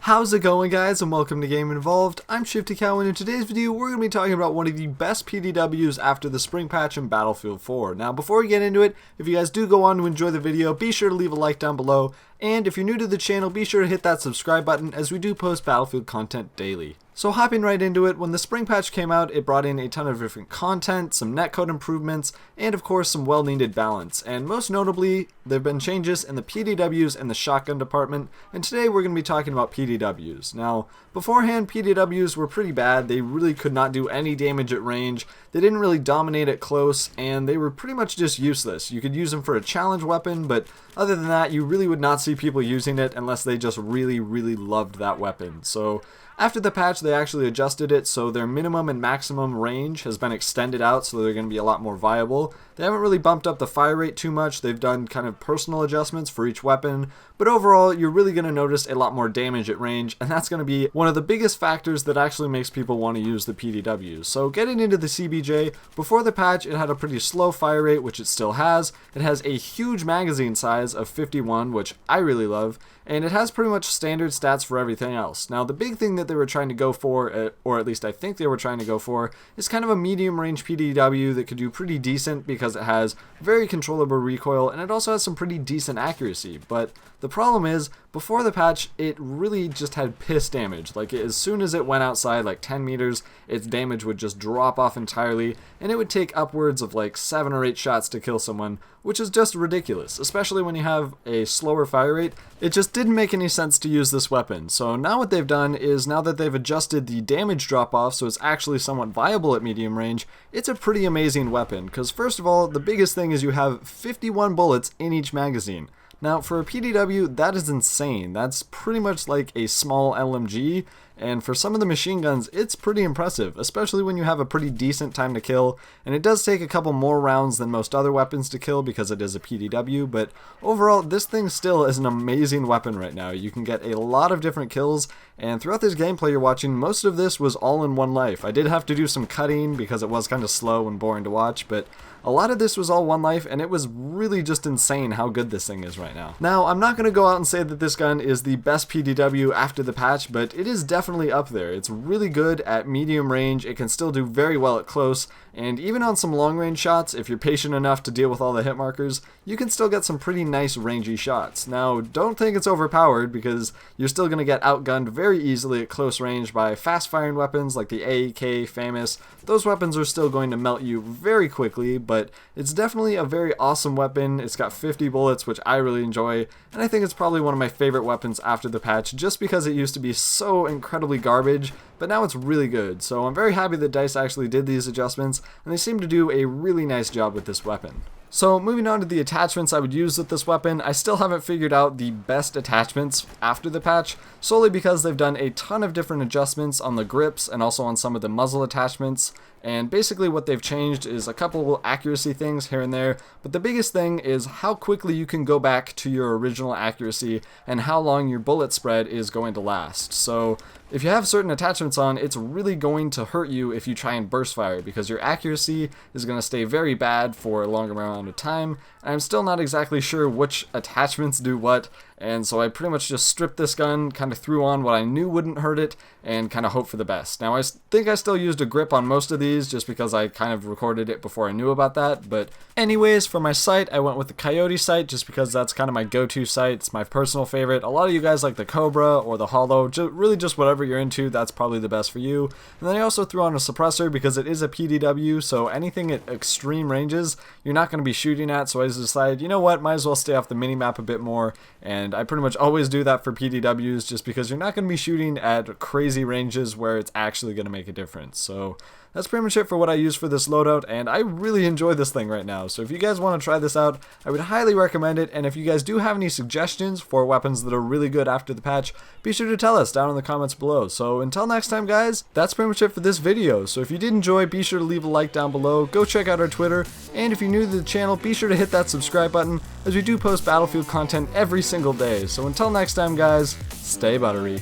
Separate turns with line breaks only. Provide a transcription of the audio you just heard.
How's it going, guys, and welcome to Game Involved. I'm Shifty Cow, and in today's video we're going to be talking about one of the best PDWs after the spring patch in Battlefield 4. Now before we get into it, if you guys do go on to enjoy the video, be sure to leave a like down below, and if you're new to the channel, be sure to hit that subscribe button as we do post Battlefield content daily. So hopping right into it, when the spring patch came out, it brought in a ton of different content, some netcode improvements, and of course some well-needed balance. And most notably, there have been changes in the PDWs and the shotgun department, and today we're going to be talking about PDWs. Now, beforehand, PDWs were pretty bad. They really could not do any damage at range, they didn't really dominate at close, and they were pretty much just useless. You could use them for a challenge weapon, but other than that, you really would not see people using it unless they just really loved that weapon. So after the patch, they actually adjusted it so their minimum and maximum range has been extended out, so they're going to be a lot more viable. They haven't really bumped up the fire rate too much. They've done kind of personal adjustments for each weapon, but overall you're really going to notice a lot more damage at range, and that's going to be one of the biggest factors that actually makes people want to use the PDWs. So getting into the CBJ, before the patch it had a pretty slow fire rate, which it still has. It has a huge magazine size of 51, which I really love, and it has pretty much standard stats for everything else. Now the big thing that they were trying to go for, or at least I think they were trying to go for, is kind of a medium range PDW that could do pretty decent because it has very controllable recoil and it also has some pretty decent accuracy. But the problem is, before the patch, it really just had piss damage. Like, as soon as it went outside like 10 meters, its damage would just drop off entirely, and it would take upwards of like 7 or 8 shots to kill someone, which is just ridiculous, especially when you have a slower fire rate. It just didn't make any sense to use this weapon. So now what they've done is, now that they've adjusted the damage drop off so it's actually somewhat viable at medium range, it's a pretty amazing weapon, because first of all, the biggest thing is you have 51 bullets in each magazine. Now for a PDW, that is insane. That's pretty much like a small LMG, and for some of the machine guns, it's pretty impressive, especially when you have a pretty decent time to kill, and it does take a couple more rounds than most other weapons to kill because it is a PDW, but overall, this thing still is an amazing weapon right now. You can get a lot of different kills, and throughout this gameplay you're watching, most of this was all in one life. I did have to do some cutting because it was kind of slow and boring to watch, but a lot of this was all one life, and it was really just insane how good this thing is right now. Now, I'm not going to go out and say that this gun is the best PDW after the patch, but it is definitely up there. It's really good at medium range, it can still do very well at close, and even on some long range shots, if you're patient enough to deal with all the hit markers, you can still get some pretty nice rangy shots. Now, don't think it's overpowered, because you're still going to get outgunned very easily at close range by fast firing weapons like the AEK, FAMAS. Those weapons are still going to melt you very quickly, but it's definitely a very awesome weapon. It's got 50 bullets, which I really enjoy, and I think it's probably one of my favorite weapons after the patch, just because it used to be so incredibly garbage, but now it's really good. So I'm very happy that DICE actually did these adjustments, and they seem to do a really nice job with this weapon. So moving on to the attachments I would use with this weapon, I still haven't figured out the best attachments after the patch, solely because they've done a ton of different adjustments on the grips and also on some of the muzzle attachments, and basically what they've changed is a couple accuracy things here and there, but the biggest thing is how quickly you can go back to your original accuracy and how long your bullet spread is going to last. So if you have certain attachments on, it's really going to hurt you if you try and burst fire, because your accuracy is going to stay very bad for a longer amount of time. I'm still not exactly sure which attachments do what, and so I pretty much just stripped this gun, kind of threw on what I knew wouldn't hurt it, and kind of hope for the best. Now I think I still used a grip on most of these just because I kind of recorded it before I knew about that, but anyways, for my sight, I went with the Coyote sight just because that's kind of my go-to sight. It's my personal favorite. A lot of you guys like the Cobra or the Hollow, really just whatever you're into, that's probably the best for you. And then I also threw on a suppressor because it is a PDW, so anything at extreme ranges you're not going to be shooting at, so I just decided, you know what, might as well stay off the minimap a bit more, and I pretty much always do that for PDWs just because you're not going to be shooting at crazy ranges where it's actually going to make a difference. So that's pretty much it for what I use for this loadout, and I really enjoy this thing right now. So if you guys want to try this out, I would highly recommend it, and if you guys do have any suggestions for weapons that are really good after the patch, be sure to tell us down in the comments below. So until next time, guys, that's pretty much it for this video. So if you did enjoy, be sure to leave a like down below, go check out our Twitter, and if you're new to the channel, be sure to hit that subscribe button, as we do post Battlefield content every single day. So until next time, guys, stay buttery.